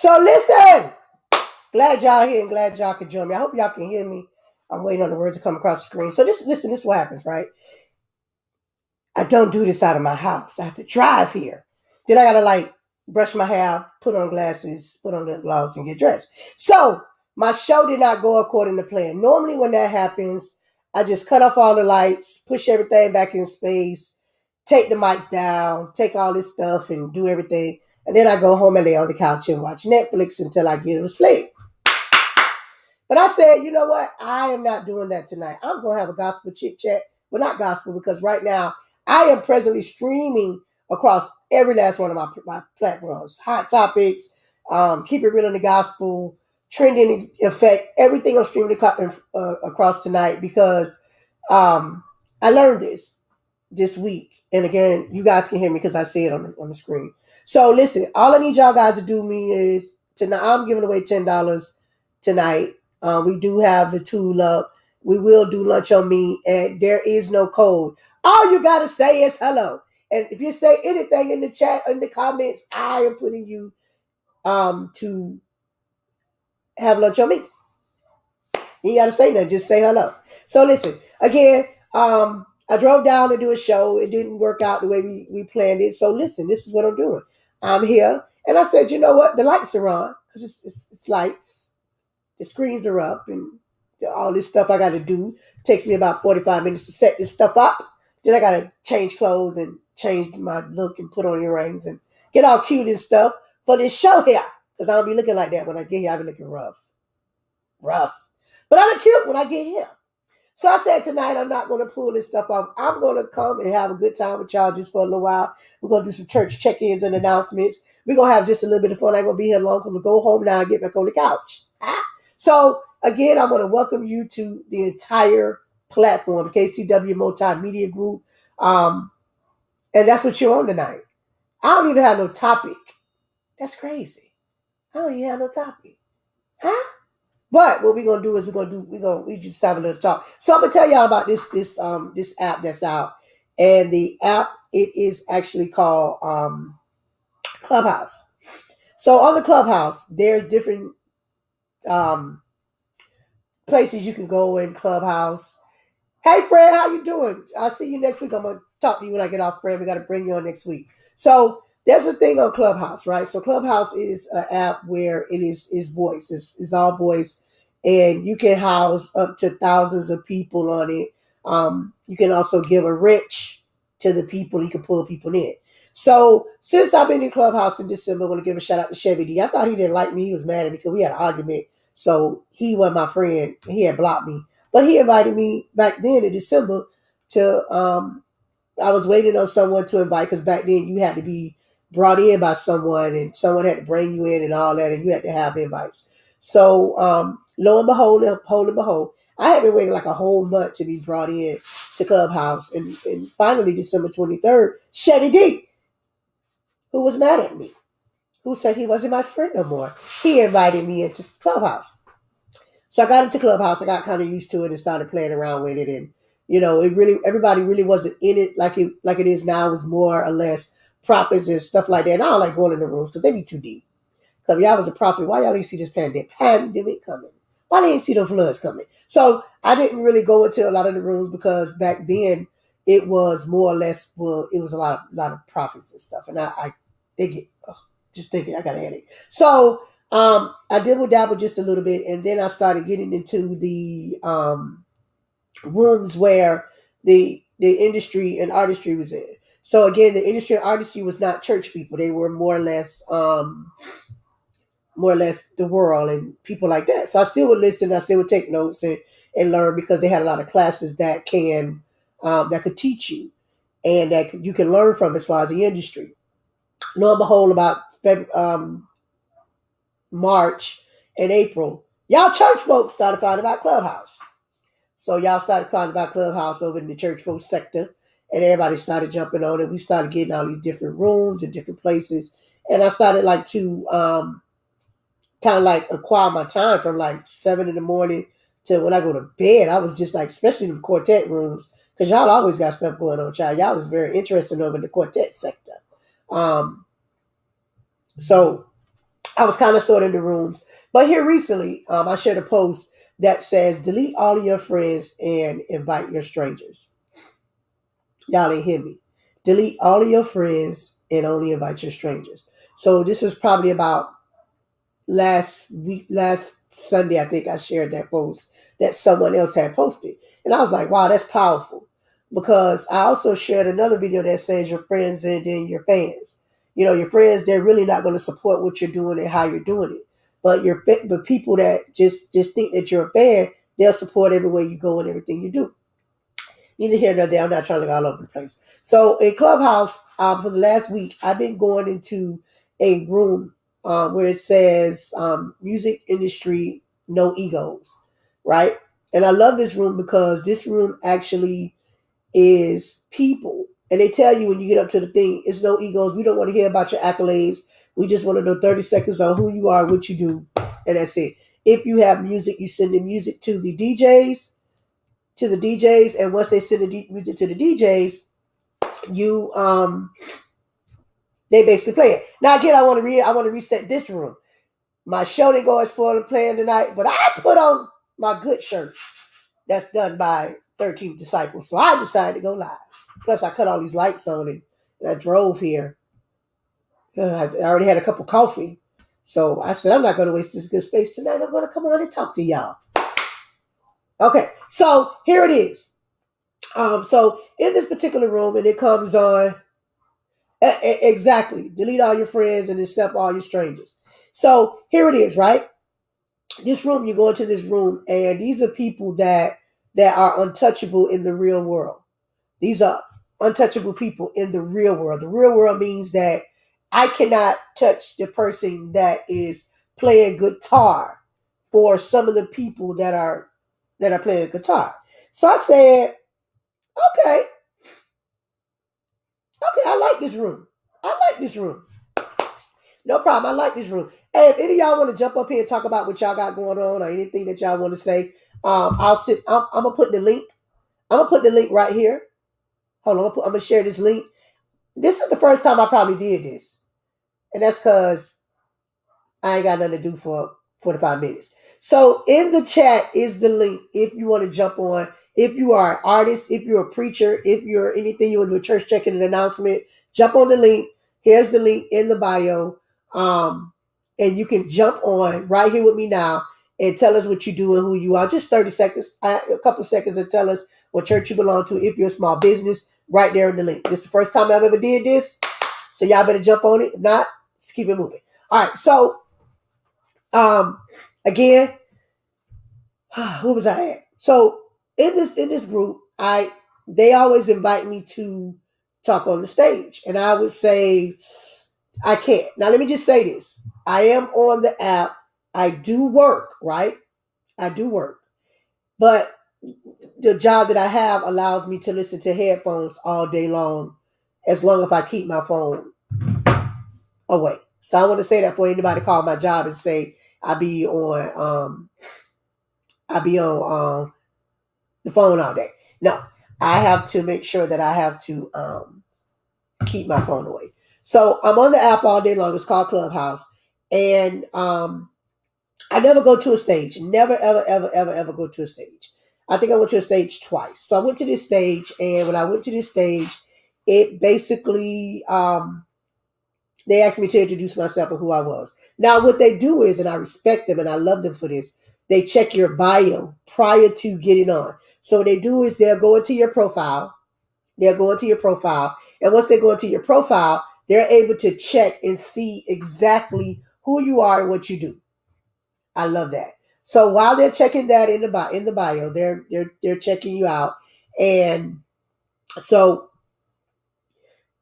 So listen, glad y'all here and glad y'all can join me. I hope y'all can hear me. I'm waiting on the words to come across the screen. So listen, this is what happens, right? I don't do this out of my house. I have to drive here. Then I gotta like brush my hair, put on glasses, put on lip gloss, and get dressed. So my show did not go according to plan. Normally, when that happens, I just cut off all the lights, push everything back in space, take the mics down, take all this stuff, and do everything. And then I go home and lay on the couch and watch Netflix until I get to sleep. But I said, you know what? I am not doing that tonight. I'm going to have a gospel chit chat. Well, not gospel, because right now I am presently streaming across every last one of my platforms. Hot Topics, Keep It Real in the Gospel, Trending Effect, everything I'm streaming across tonight because I learned this week. And again, you guys can hear me because I see it on the screen. So listen, all I need y'all guys to do me is tonight. I'm giving away $10 tonight. We do have the tool up. We will do lunch on me, and there is no code. All you gotta say is hello. And if you say anything in the chat, in the comments, I am putting you to have lunch on me. You gotta say nothing, just say hello. So listen, again, I drove down to do a show. It didn't work out the way we planned it. So listen, this is what I'm doing. I'm here, and I said, you know what? The lights are on because it's lights. The screens are up, and all this stuff I got to do. It takes me about 45 minutes to set this stuff up. Then I got to change clothes and change my look and put on earrings and get all cute and stuff for this show here. Because I don't be looking like that when I get here. I be looking rough. Rough. But I look cute when I get here. So I said tonight I'm not going to pull this stuff off. I'm going to come and have a good time with y'all just for a little while. We're going to do some church check-ins and announcements. We're going to have just a little bit of fun. I ain't going to be here long. I'm going to go home now and get back on the couch. So again, I want to welcome you to the entire platform, KCW Multimedia Group. And that's what you're on tonight. I don't even have no topic. That's crazy. I don't even have no topic. Huh? But what we're gonna do is we just have a little talk. So I'm gonna tell y'all about this app that's out. And the app, it is actually called Clubhouse. So on the Clubhouse, there's different places you can go in Clubhouse. Hey Fred, how you doing? I'll see you next week. I'm gonna talk to you when I get off, Fred. We gotta bring you on next week. So there's a thing on Clubhouse, right? So Clubhouse is an app where it is voice. It's all voice, and you can house up to thousands of people on it. You can also give a wrench to the people. You can pull people in. So since I've been in Clubhouse in December, I want to give a shout out to Chevy D. I thought he didn't like me. He was mad at me because we had an argument. So he wasn't my friend. He had blocked me. But he invited me back then in December to, I was waiting on someone to invite because back then you had to be brought in by someone and someone had to bring you in and all that, and you had to have invites. So lo and behold, I had been waiting like a whole month to be brought in to Clubhouse. And finally, December 23rd, Chevy D, who was mad at me, who said he wasn't my friend no more, he invited me into Clubhouse. So I got into Clubhouse. I got kind of used to it and started playing around with it. And, everybody really wasn't in it like it is now. It was more or less prophets and stuff like that. And I don't like going in the rooms because they be too deep. Because y'all was a prophet. Why y'all didn't see this pandemic coming? Why didn't you see the floods coming? So I didn't really go into a lot of the rooms because back then it was more or less, it was a lot of prophets and stuff. And just thinking, I got a headache. So I dabbled just a little bit, and then I started getting into the rooms where the industry and artistry was in. So again, the industry and artistry was not church people; they were more or less the world and people like that. So I still would listen, I still would take notes and learn because they had a lot of classes that could teach you and that you can learn from as far as the industry. Lo and behold, about March and April, y'all church folks started finding about Clubhouse. So y'all started finding about Clubhouse over in the church folk sector, and everybody started jumping on it. We started getting all these different rooms and different places, and I started to kind of acquire my time from 7 in the morning to when I go to bed. I was just especially in the quartet rooms, because y'all always got stuff going on, child. Y'all is very interested over in the quartet sector. So I was kind of sorting the rooms. But here recently, I shared a post that says delete all of your friends and invite your strangers. Y'all ain't hear me. Delete all of your friends and only invite your strangers. So this is probably about last Sunday, I think I shared that post that someone else had posted. And I was like, wow, that's powerful. Because I also shared another video that says your friends and then your fans. You know, your friends, they're really not going to support what you're doing and how you're doing it. But but people that just think that you're a fan, they'll support everywhere you go and everything you do. Neither here nor there. I'm not trying to go all over the place. So in Clubhouse, for the last week, I've been going into a room where it says music industry, no egos, right? And I love this room because this room actually is people. And they tell you when you get up to the thing, it's no egos. We don't want to hear about your accolades. We just want to know 30 seconds on who you are, what you do, and that's it. If you have music, you send the music to the DJs, and once they send the music to the DJs, you they basically play it. Now again, I want to reset this room. My show didn't go as far as playing tonight, but I put on my good shirt that's done by 13 Disciples, so I decided to go live. Plus, I cut all these lights on it, and I drove here. I already had a cup of coffee, so I said I'm not going to waste this good space tonight. I'm going to come on and talk to y'all. Okay, so here it is. So in this particular room, and it comes on exactly. Delete all your friends and accept all your strangers. So here it is, right? This room, you go into this room, and these are people that are untouchable in the real world. These are untouchable people in the real world. The real world means that I cannot touch the person that is playing guitar for some of the people that are playing guitar. So I said, okay, I like this room. I like this room. No problem. I like this room. Hey, if any of y'all want to jump up here and talk about what y'all got going on or anything that y'all want to say, I'll sit. I'm gonna put the link. I'm gonna put the link right here. Hold on. I'm gonna share this link. This is the first time I probably did this, and that's because I ain't got nothing to do for 45 minutes. So in the chat is the link if you want to jump on. If you are an artist, if you're a preacher, if you're anything you want to do a church check-in an announcement, jump on the link. Here's the link in the bio. And you can jump on right here with me now and tell us what you do and who you are. Just 30 seconds, a couple seconds, and tell us what church you belong to. If you're a small business, right there in the link. This is the first time I've ever did this. So y'all better jump on it. If not, let's keep it moving. All right. So again, what was I at? So in this group, they always invite me to talk on the stage, and I would say I can't. Now let me just say this: I am on the app. I do work, right? I do work, but the job that I have allows me to listen to headphones all day long, as long as I keep my phone away. So I want to say that for anybody call my job and say I be on the phone all day. No, I have to make sure that I have to keep my phone away. So I'm on the app all day long. It's called Clubhouse, and I never go to a stage. Never, ever, ever, ever, ever go to a stage. I think I went to a stage twice. So I went to this stage, and when I went to this stage, it basically they asked me to introduce myself and who I was. Now, what they do is, and I respect them and I love them for this, they check your bio prior to getting on. So what they do is they'll go into your profile. They'll go into your profile. And once they go into your profile, they're able to check and see exactly who you are and what you do. I love that. So while they're checking that in the bio, they're checking you out. And so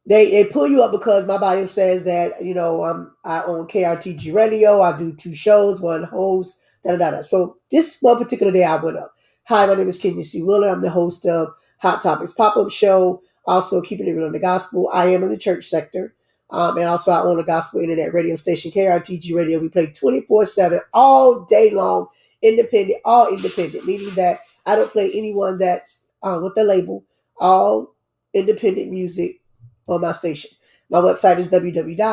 they pull you up because my bio says that, I own KRTG Radio. I do 2 shows, 1 host, da da da. So this one particular day I went up. Hi, my name is Kenya C. Willer. I'm the host of Hot Topics Pop-Up Show. Also keeping it real in the gospel. I am in the church sector. And also I own a gospel internet radio station, KRTG Radio. We play 24/7 all day long, all independent, meaning that I don't play anyone that's with the label, all independent music on my station. My website is www.the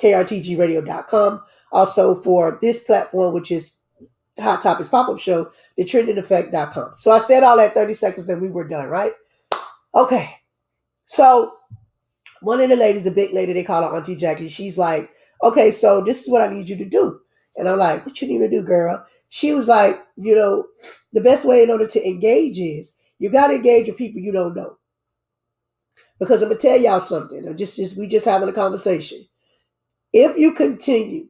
krtgradio.com. Also for this platform, which is Hot Topics Pop-Up Show, thetrendingeffect.com. So I said all that 30 seconds and we were done, right? Okay. So one of the ladies, the big lady, they call her Auntie Jackie, she's like, okay, so this is what I need you to do. And I'm like, what you need to do, girl? She was like, the best way in order to engage is you got to engage with people you don't know. Because I'm going to tell y'all something. We just having a conversation. If you continue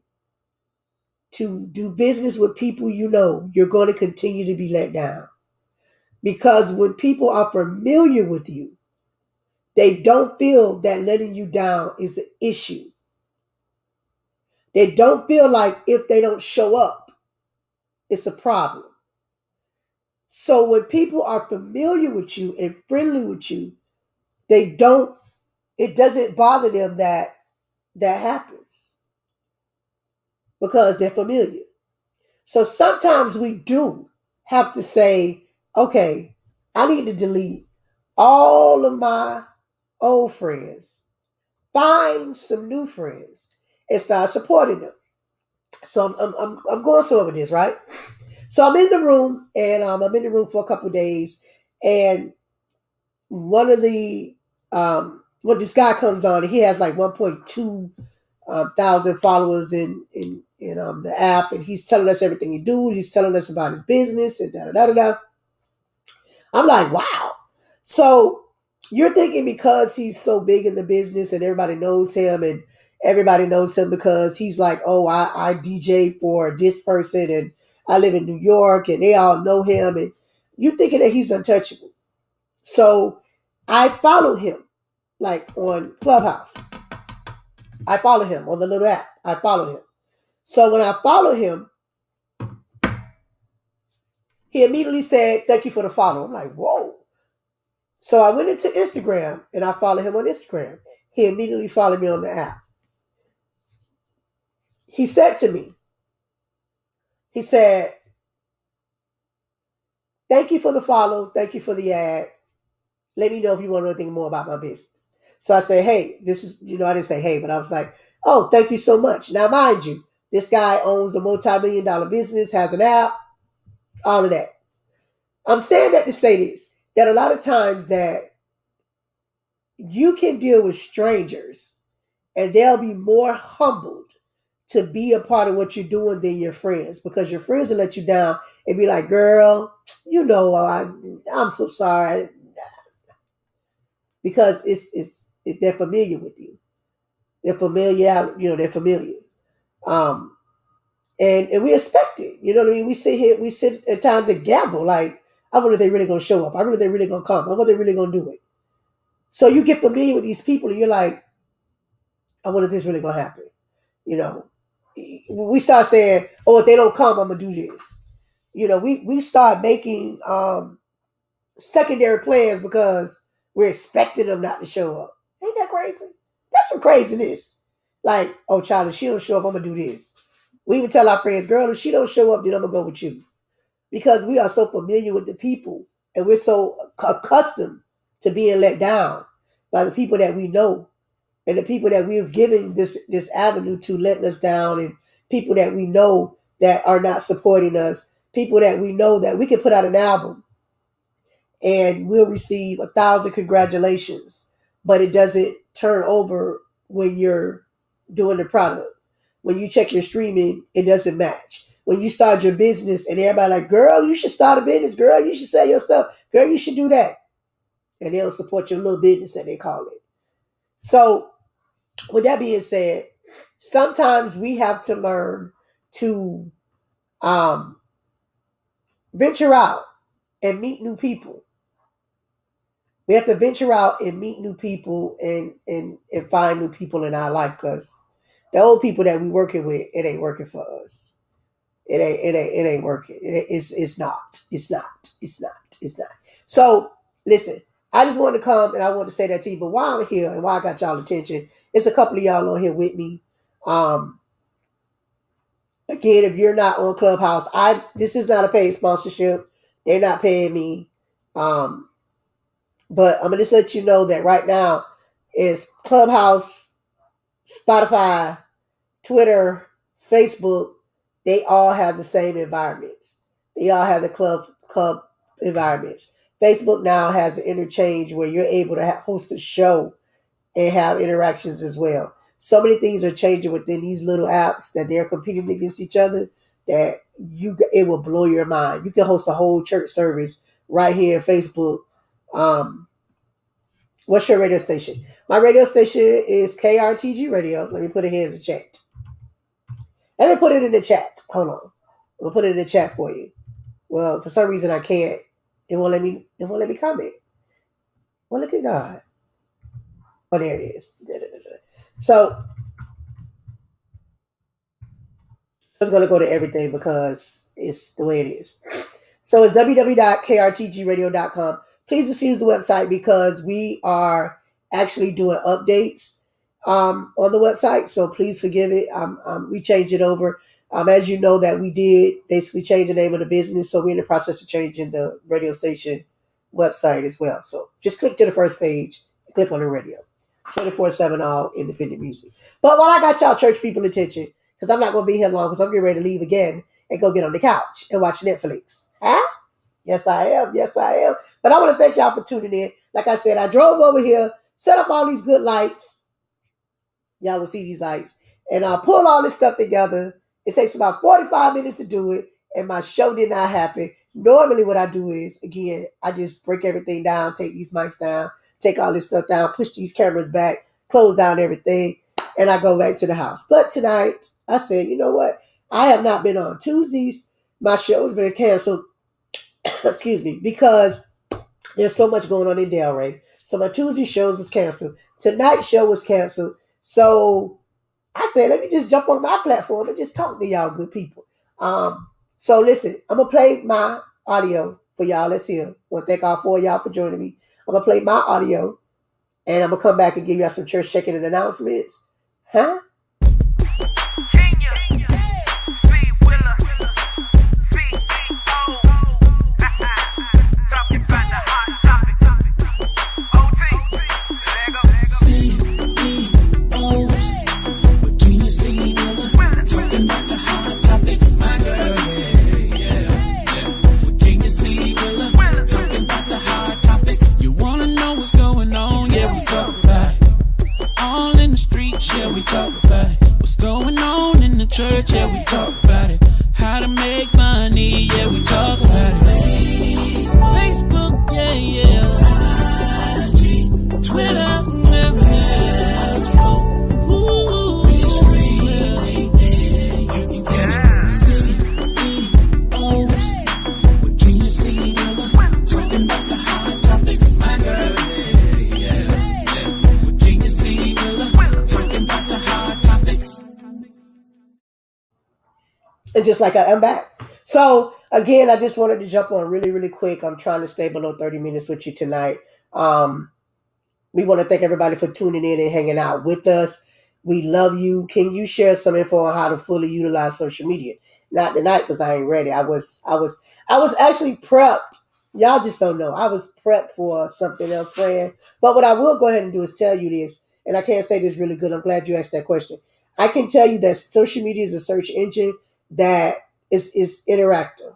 to do business with people you know, you're going to continue to be let down. Because when people are familiar with you, they don't feel that letting you down is an issue. They don't feel like if they don't show up, it's a problem. So when people are familiar with you and friendly with you, it doesn't bother them that happens because they're familiar. So sometimes we do have to say, okay, I need to delete all of my old friends, find some new friends, and start supporting them. So I'm going somewhere with this, right? So I'm in the room, and I'm in the room for a couple of days, and one of the when this guy comes on, he has like 1.2 thousand followers in the app, and he's telling us everything he do. He's telling us about his business and da da da da. I'm like, wow. So you're thinking because he's so big in the business and everybody knows him and everybody knows him because he's like, oh, I DJ for this person and I live in New York and they all know him, and you're thinking that he's untouchable. So I follow him like on Clubhouse. I follow him on the little app. I follow him. So when I follow him, he immediately said, thank you for the follow. I'm like, whoa. So I went into Instagram and I followed him on Instagram. He immediately followed me on the app. He said to me, he said, thank you for the follow. Thank you for the ad. Let me know if you want to know anything more about my business. So I said, hey, this is, I didn't say hey, but I was like, oh, thank you so much. Now, mind you, this guy owns a multi-million-dollar business, has an app, all of that. I'm saying that to say this, that a lot of times that you can deal with strangers and they'll be more humbled to be a part of what you're doing than your friends, because your friends will let you down and be like, girl, I'm so sorry. Because they're familiar with you. They're familiar, they're familiar. And we expect it. You know what I mean? We sit at times and gamble, like, I wonder if they're really gonna show up. I wonder if they're really gonna come. I wonder if they're really gonna do it. So you get familiar with these people and you're like, I wonder if this is really gonna happen. We start saying, oh, if they don't come, I'm gonna do this. We start making secondary plans because we're expecting them not to show up. Ain't that crazy? That's some craziness. Like, oh, child, if she don't show up, I'm gonna do this. We even tell our friends, girl, if she don't show up, then I'm gonna go with you. Because we are so familiar with the people and we're so accustomed to being let down by the people that we know and the people that we've given this avenue to letting us down, and people that we know that are not supporting us, people that we know that we can put out an album and we'll receive 1,000 congratulations, but it doesn't turn over when you're doing the product. When you check your streaming, it doesn't match. When you start your business and everybody like, girl, you should start a business. Girl, you should sell your stuff. Girl, you should do that. And they'll support your little business that they call it. So with that being said, sometimes we have to learn to venture out and meet new people. We have to venture out and meet new people and find new people in our life, because the old people that we working with, it ain't working for us. It ain't working. It's not. It's not. It's not. It's not. So listen, I just wanted to come and I want to say that to you. But while I'm here and while I got y'all attention, it's a couple of y'all on here with me. Again, if you're not on Clubhouse, this is not a paid sponsorship. They're not paying me. But I'm gonna just let you know that right now is Clubhouse, Spotify, Twitter, Facebook, they all have the same environments. They all have the club environments. Facebook now has an interchange where you're able to host a show and have interactions as well. So many things are changing within these little apps that they're competing against each other that it will blow your mind. You can host a whole church service right here in Facebook. Um, what's your radio station? My radio station is KRTG Radio. Let me put it here in the chat. Let me put it in the chat. Hold on. I'm gonna put it in the chat for you. Well, for some reason I can't. It won't let me. It won't let me comment. Well, look at God. Oh, there it is. So I'm going to go to everything because it's the way it is. So it's www.krtgradio.com. Please just use the website because we are actually doing updates on the website. So please forgive it. We changed it over. As you know that we did basically change the name of the business. So we're in the process of changing the radio station website as well. So just click to the first page, click on the radio. 24/7 all independent music. But while I got y'all church people attention, because I'm not going to be here long because I'm getting ready to leave again and go get on the couch and watch Netflix. Huh? Yes, I am. Yes, I am. But I want to thank y'all for tuning in. Like I said, I drove over here, set up all these good lights. Y'all will see these lights. And I'll pull all this stuff together. It takes about 45 minutes to do it. And my show did not happen. Normally what I do is, again, I just break everything down, take these mics down, take all this stuff down, push these cameras back, close down everything, and I go back to the house. But tonight, I said, you know what? I have not been on Tuesdays. My show's been canceled. Excuse me, because there's so much going on in Delray. So my Tuesday shows was canceled. Tonight's show was canceled. So I said, let me just jump on my platform and just talk to y'all good people. So listen, I'm going to play my audio for y'all. Let's hear. I want to thank all four of y'all for joining me. I'm going to play my audio, and I'm going to come back and give y'all some church check-in and announcements. Huh? Church, yeah, we talk about it. How to make money, yeah, we talk about it. Facebook, yeah, yeah. IG, Twitter, Facebook. Ooh, it's free. You can catch CEOs. What can you see? Talking about the hot topics, my girl. Yeah. What can you see? Talking about the hot topics. And just like I'm back. So again, I just wanted to jump on really, really quick. I'm trying to stay below 30 minutes with you tonight. We want to thank everybody for tuning in and hanging out with us. We love you. Can you share some info on how to fully utilize social media? Not tonight because I ain't ready. I was actually prepped. Y'all just don't know. I was prepped for something else, friend. But what I will go ahead and do is tell you this, and I can't say this really good. I'm glad you asked that question. I can tell you that social media is a search engine that is interactive.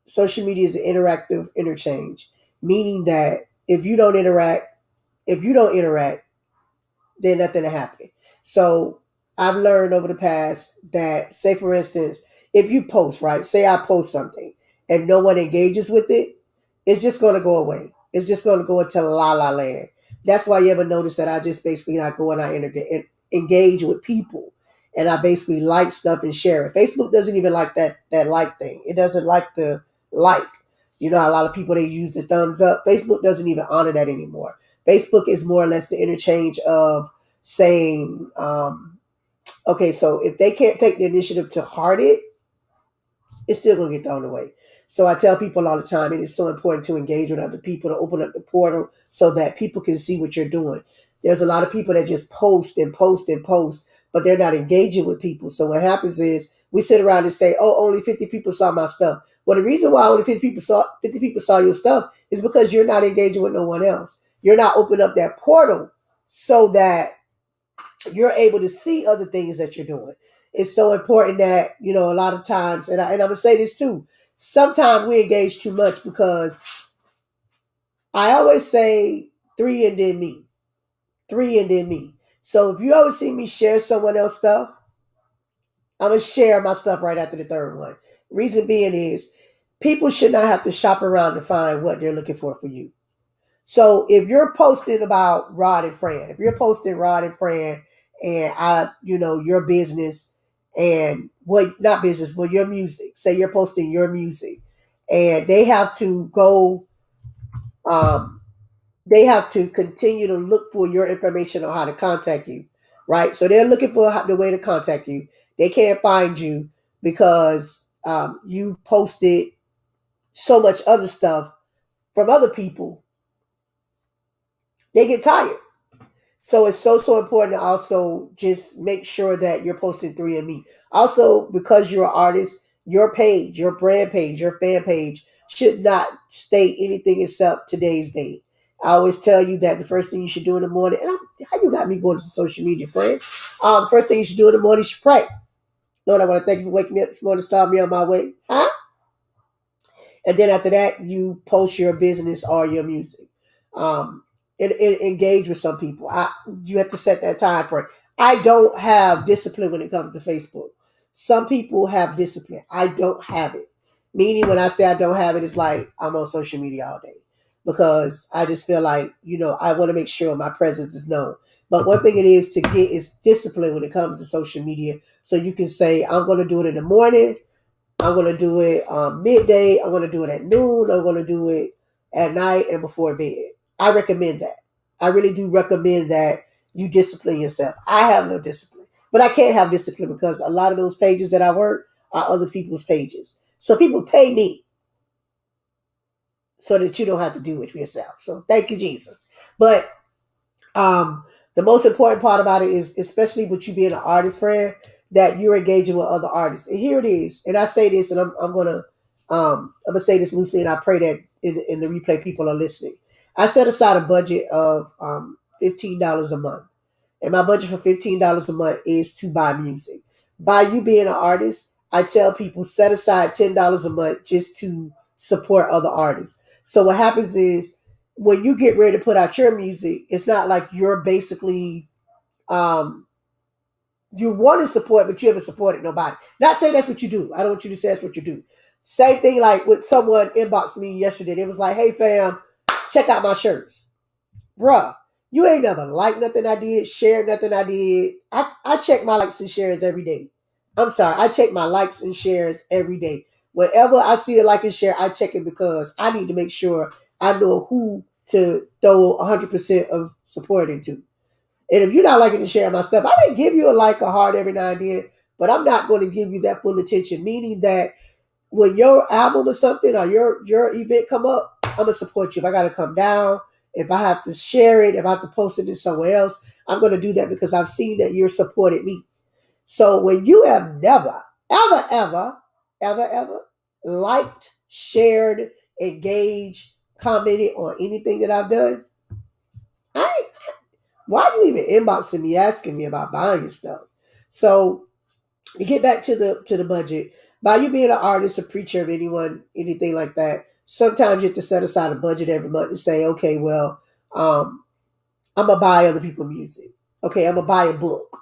Social media is an interactive interchange, meaning that if you don't interact, then nothing will happen. So I've learned over the past that, say for instance, if you post, right, say I post something and no one engages with it, it's just going to go away. It's just going to go into la la land. That's why you ever notice that I just basically not go and I engage with people. And I basically like stuff and share it. Facebook doesn't even like that like thing. It doesn't like the like. You know, a lot of people, they use the thumbs up. Facebook doesn't even honor that anymore. Facebook is more or less the interchange of saying, okay, so if they can't take the initiative to heart it, it's still going to get thrown away. So I tell people all the time, it is so important to engage with other people, to open up the portal so that people can see what you're doing. There's a lot of people that just post and post and post, but they're not engaging with people. So what happens is we sit around and say, oh, only 50 people saw my stuff. Well, the reason why only 50 people saw your stuff is because you're not engaging with no one else. You're not opening up that portal so that you're able to see other things that you're doing. it's so important that, a lot of times, and I'm going to say this too, sometimes we engage too much because I always say three and then me. Three and then me. So if you ever see me share someone else's stuff, I'm going to share my stuff right after the third one. Reason being is people should not have to shop around to find what they're looking for you. So if you're posting about Rod and Fran, if you're posting Rod and Fran and your business and what, not business, but your music, say you're posting your music and they have to go, um, they have to continue to look for your information on how to contact you, right? So they're looking for the way to contact you. They can't find you because you've posted so much other stuff from other people. They get tired. So it's so important to also just make sure that you're posting 3 and me. Also, because you're an artist, your page, your brand page, your fan page should not state anything except today's date. I always tell you that the first thing you should do in the morning, and how you got me going to social media, friend? First thing you should do in the morning, you should pray. Lord, I want to thank you for waking me up this morning, start me on my way. Huh? And then after that, you post your business or your music. Um, and engage with some people. You have to set that time for it. I don't have discipline when it comes to Facebook. Some people have discipline. I don't have it. Meaning, when I say I don't have it, it's like I'm on social media all day because I just feel like I want to make sure my presence is known. But one thing it is to get is discipline when it comes to social media. So you can say I'm going to do it in the morning. I'm going to do it midday. I'm going to do it at noon. I'm going to do it at night and before bed. I recommend that. I really do recommend that you discipline yourself. I have no discipline, but I can't have discipline because a lot of those pages that I work are other people's pages. So people pay me so that you don't have to do it for yourself. So thank you, Jesus. But um, the most important part about it is, especially with you being an artist, friend, that you're engaging with other artists. And here it is. And I say this, and I'm gonna say this loosely, and I pray that in the replay people are listening. I set aside a budget of $15 a month, and my budget for $15 a month is to buy music. By you being an artist, I tell people set aside $10 a month just to support other artists. So what happens is when you get ready to put out your music, it's not like you're basically um, you want to support, but you haven't supported nobody. Not saying that's what you do. I don't want you to say that's what you do. Same thing like with someone inboxed me yesterday. They was like, "Hey fam, check out my shirts." Bruh, you ain't never liked nothing I did, shared nothing I did. I check my likes and shares every day. I'm sorry, I check my likes and shares every day. Whenever I see a like and share, I check it because I need to make sure I know who to throw 100% of support into. And if you're not liking to share my stuff, I may give you a like, a heart every now and then, but I'm not going to give you that full attention. Meaning that when your album or something or your event come up, I'm gonna support you. If I gotta come down, if I have to share it, if I have to post it to somewhere else, I'm gonna do that because I've seen that you're supported me. So when you have never, ever, ever, ever, ever liked, shared, engaged, commented on anything that I've done, I why are you even inboxing me asking me about buying your stuff? So to get back to the budget, by you being an artist, a preacher, of anyone, anything like that, sometimes you have to set aside a budget every month and say, okay, well, I'm gonna buy other people's music. Okay, I'm gonna buy a book.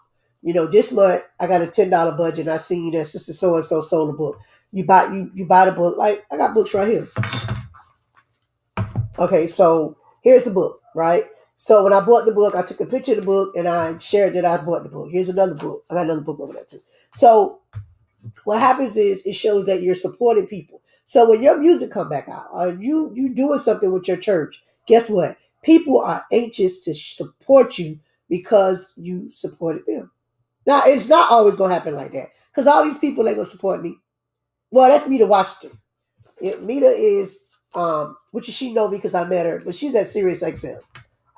This month I got a $10 budget, and I seen that Sister So and So sold a book. You buy the book. Like I got books right here. Okay, so here's the book, right? So when I bought the book, I took a picture of the book and I shared that I bought the book. Here's another book. I got another book over there too. So what happens is it shows that you're supporting people. So when your music come back out, or you doing something with your church, guess what? People are anxious to support you because you supported them. Now it's not always gonna happen like that because all these people ain't gonna support me. Well, that's Mita Washington. Mita is which she know me because I met her, but she's at Sirius XM.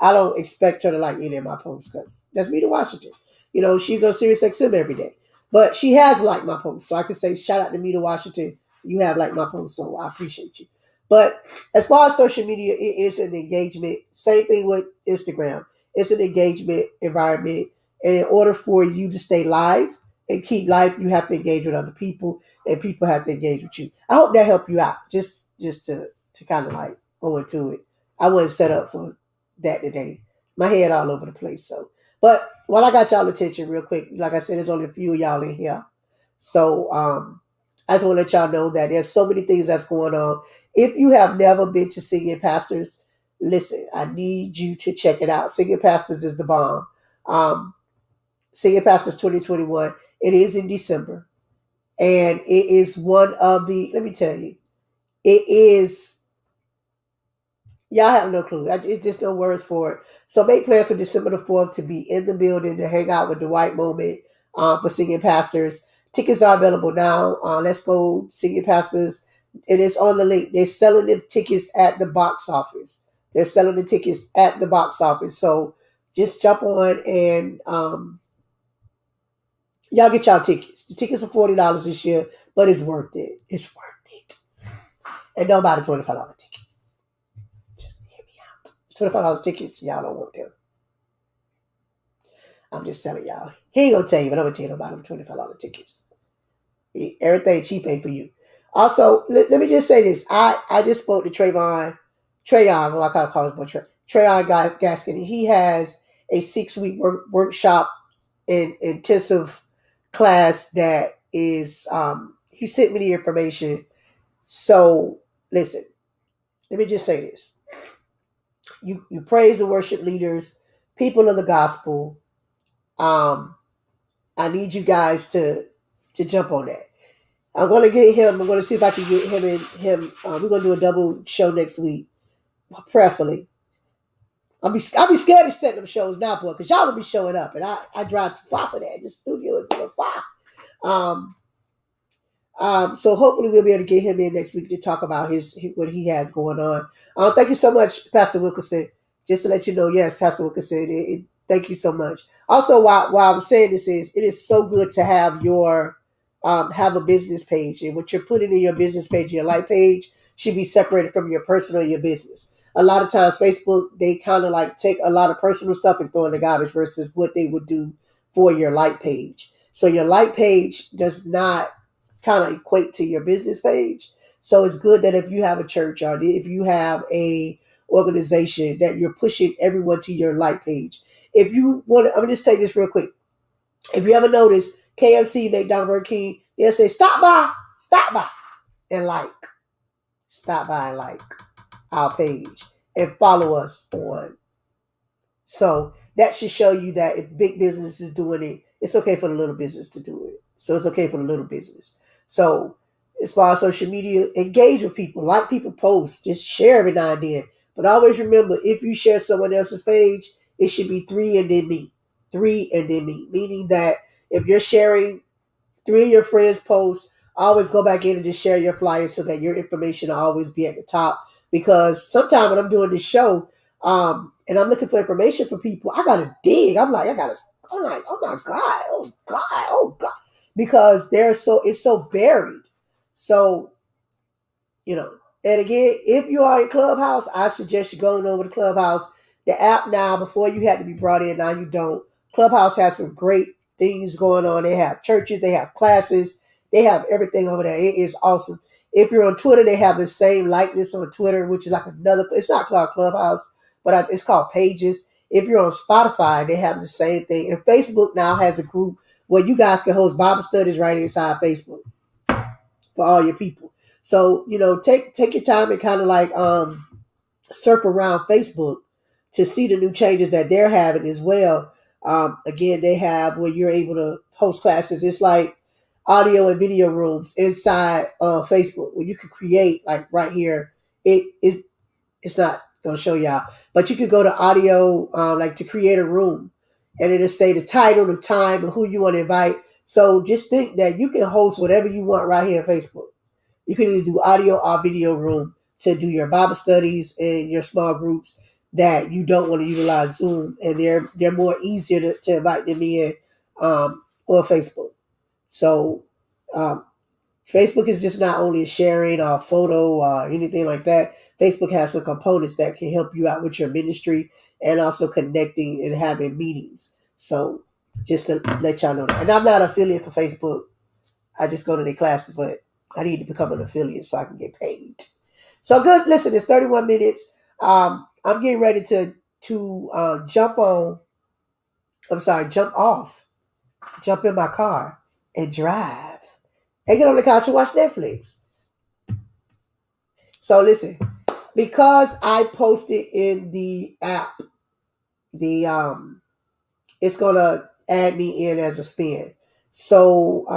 I don't expect her to like any of my posts because that's Mita Washington. She's on Sirius XM every day. But she has liked my posts. So I can say shout out to Mita Washington. You have liked my posts, so I appreciate you. But as far as social media, it is an engagement. Same thing with Instagram. It's an engagement environment. And in order for you to stay live, and keep life, you have to engage with other people, and people have to engage with you. I hope that helped you out. Just to kind of like go into it. I wasn't set up for that today. My head all over the place. So, but while I got y'all attention, real quick, like I said, there's only a few of y'all in here. So, I just want to let y'all know that there's so many things that's going on. If you have never been to Singing Pastors, listen, I need you to check it out. Singing Pastors is the bomb. Um, Singing Pastors 2021. It is in December. And it is one of the, let me tell you, it is, y'all have no clue. It's just no words for it. So make plans for December the 4th to be in the building to hang out with the White Moment for Singing Pastors. Tickets are available now. Let's go Singing Pastors. And it's on the link. They're selling the tickets at the box office. They're selling the tickets at the box office. So just jump on and y'all get y'all tickets. The tickets are $40 this year, but it's worth it. It's worth it. And don't buy the $25 tickets. Just hear me out. $25 tickets, y'all don't want them. I'm just telling y'all. He ain't gonna tell you, but I'm gonna tell you about them $25 tickets. Everything cheap ain't for you. Also, let me just say this. I just spoke to Trayon, well, I call his boy Trayon Gaskin, and he has a 6-week workshop and intensive class that is he sent me the information. So listen, let me just say this. You praise and worship leaders, people of the gospel. I need you guys to jump on that. I'm gonna get him. I'm gonna see if I can get him and him. We're gonna do a double show next week, preferably. I'll be scared to set them shows now, boy, because y'all will be showing up, and I drive too far for that. The studio is so far. Um, so hopefully we'll be able to get him in next week to talk about his what he has going on. Thank you so much, Pastor Wilkerson. Just to let you know, yes, Pastor Wilkerson. Thank you so much. Also, while I'm saying this, it is so good to have your have a business page, and what you're putting in your business page, your light page, should be separated from your personal and your business. A lot of times, Facebook, they kind of like take a lot of personal stuff and throw in the garbage versus what they would do for your light page. So your light page does not kind of equate to your business page. So it's good that if you have a church or if you have a organization that you're pushing everyone to your like page. If you want to, I'm gonna just take this real quick. If you ever notice KFC, McDonald's, Burger King, they'll say stop by and like, stop by and like our page and follow us on. So that should show you that if big business is doing it, it's okay for the little business to do it. So it's okay for the little business. So as far as social media, engage with people, like people posts, just share every now and then. But always remember, if you share someone else's page, it should be three and then me. Three and then me. Meaning that if you're sharing 3 of your friends' posts, always go back in and just share your flyers so that your information will always be at the top. Because sometimes when I'm doing this show, and I'm looking for information for people, I gotta dig. I'm like, I'm like, oh my God, oh God, oh God. Because it's so buried. So, you know, and again, if you are in Clubhouse, I suggest you going over to Clubhouse. The app now, before you had to be brought in, now you don't. Clubhouse has some great things going on. They have churches, they have classes, they have everything over there. It is awesome. If you're on Twitter, they have the same likeness on Twitter, which is like another, it's not called Clubhouse, but it's called Pages. If you're on Spotify, they have the same thing. And Facebook now has a group where you guys can host Bible studies right inside Facebook for all your people. So, you know, take your time and kind of like surf around Facebook to see the new changes that they're having as well. Again, they have where you're able to host classes. It's like audio and video rooms inside Facebook where you can create like right here. It's not gonna show y'all, but you could go to audio like to create a room, and it'll say the title, the time, and who you want to invite. So just think that you can host whatever you want right here on Facebook. You can either do audio or video room to do your Bible studies and your small groups that you don't want to utilize Zoom, and they're more easier to invite them in on Facebook. So um, Facebook is just not only sharing a photo or anything like that. Facebook has some components that can help you out with your ministry and also connecting and having meetings. So Just to let y'all know that. And I'm not an affiliate for Facebook. I just go to their classes, but I need to become an affiliate so I can get paid. So good. Listen, it's 31 minutes. I'm getting ready to jump on. I'm sorry, jump off, jump in my car, and drive, and get on the couch and watch Netflix. So listen, because I posted in the app, the it's gonna add me in as a spin. So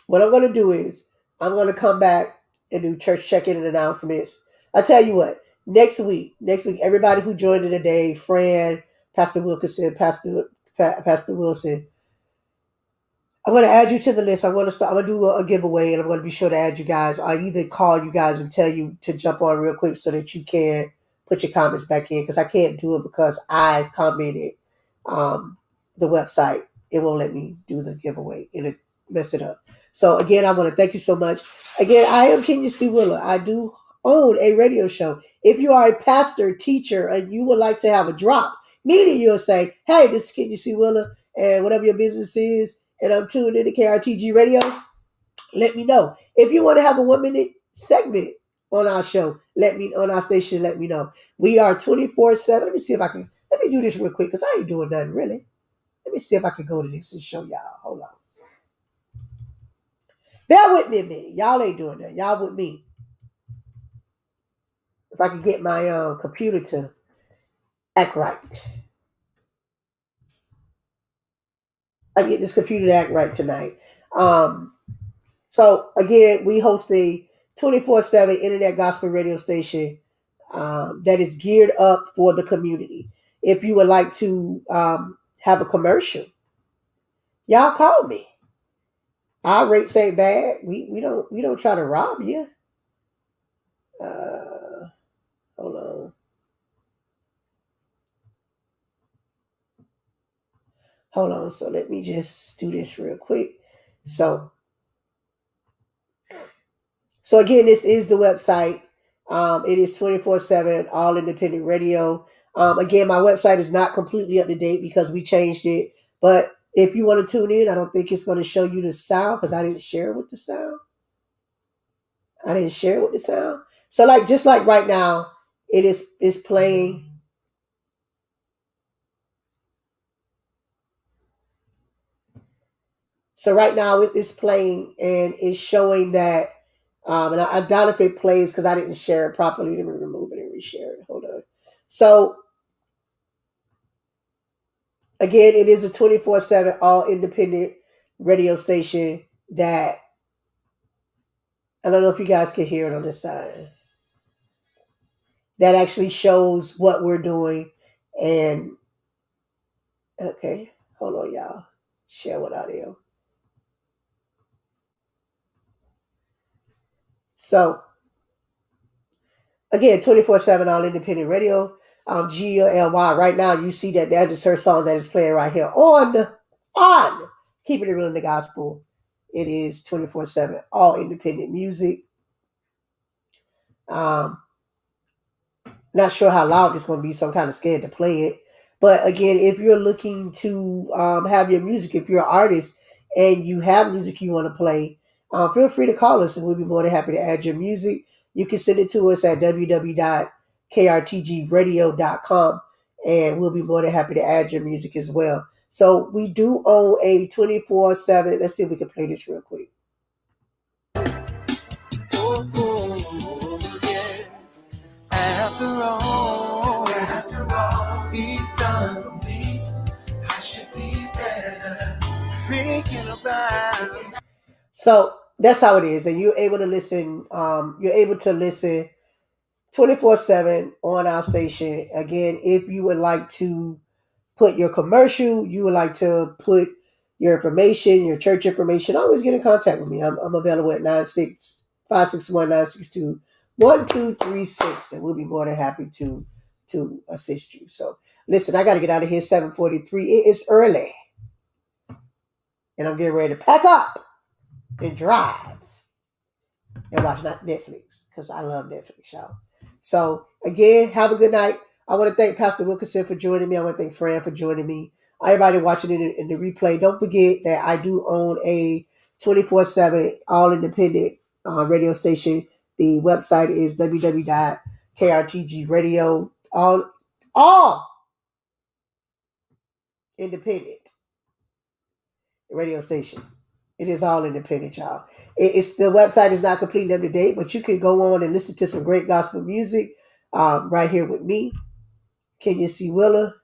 what I'm gonna do is I'm gonna come back and do church check-in and announcements. I tell you what, next week, everybody who joined in today, Fran, Pastor Wilkinson, Pastor Wilson, I'm going to add you to the list. I'm going to do a giveaway, and I'm going to be sure to add you guys. I either call you guys and tell you to jump on real quick so that you can put your comments back in, because I can't do it because I commented um, the website. It won't let me do the giveaway. It'll mess it up. So again, I want to thank you so much. Again, I am Kenya C. Willer. I do own a radio show. If you are a pastor, teacher, and you would like to have a drop, meaning you'll say, "Hey, this is Kenya C. Willer," and whatever your business is, and I'm tuned in to KRTG Radio, let me know. If you want to have a 1 minute segment on our show, on our station, let me know. We are 24/7. Let me see if I can, let me do this real quick because I ain't doing nothing really. Let me see if I can go to this and show y'all. Hold on. Bear with me a minute. Y'all ain't doing that. Y'all with me. If I can get my computer to act right. I get this computer to act right tonight. Um, So again, we host a 24/7 internet gospel radio station that is geared up for the community. If you would like to have a commercial, y'all call me. Our rates ain't bad. We don't try to rob you. Uh, hold on, hold on. So let me just do this real quick. So So again, this is the website. It is 24/7, all independent radio. Again, my website is not completely up to date because we changed it. But if you want to tune in, I don't think it's going to show you the sound because I didn't share it with the sound. I didn't share it with the sound. So like just like right now, it's playing. So right now it's playing and it's showing that. And I doubt if it plays because I didn't share it properly. Let me remove it and reshare it. Hold on. So again, it is a 24/7 all independent radio station that I don't know if you guys can hear it on this side. That actually shows what we're doing. And okay, hold on, y'all. Share with audio. So again, 24/7 all independent radio. GLY. Right now, you see that is her song that is playing right here on Keeping It Real in the Gospel. It is 24/7 all independent music. Um, Not sure how loud it's going to be, so I'm kind of scared to play it. But again, if you're looking to have your music, if you're an artist and you have music you want to play, feel free to call us and we'll be more than happy to add your music. You can send it to us at www.krtgradio.com and we'll be more than happy to add your music as well. So we do own a 24/7. Let's see if we can play this real quick. Oh, oh, yeah. After all he's done for me, I should be better thinking about. So that's how it is, and you're able to listen. You're able to listen 24/7 on our station. Again, if you would like to put your commercial, you would like to put your information, your church information, always get in contact with me. I'm available at 96561-962-1236, and we'll be more than happy to assist you. So listen, I got to get out of here 7:43. It is early, and I'm getting ready to pack up and drive and watch Netflix because I love Netflix, y'all. So again, have a good night. I want to thank Pastor Wilkinson for joining me. I want to thank Fran for joining me. Everybody watching it in the replay, don't forget that I do own a 24/7 all independent radio station. The website is www.krtgradio. All independent radio station. It is all independent, y'all. It's the website is not completely up to date, but you can go on and listen to some great gospel music right here with me, Kenya C. Willer,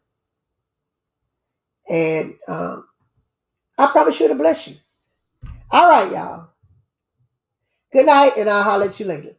and I promise you to bless you. All right, y'all. Good night, and I'll holler at you later.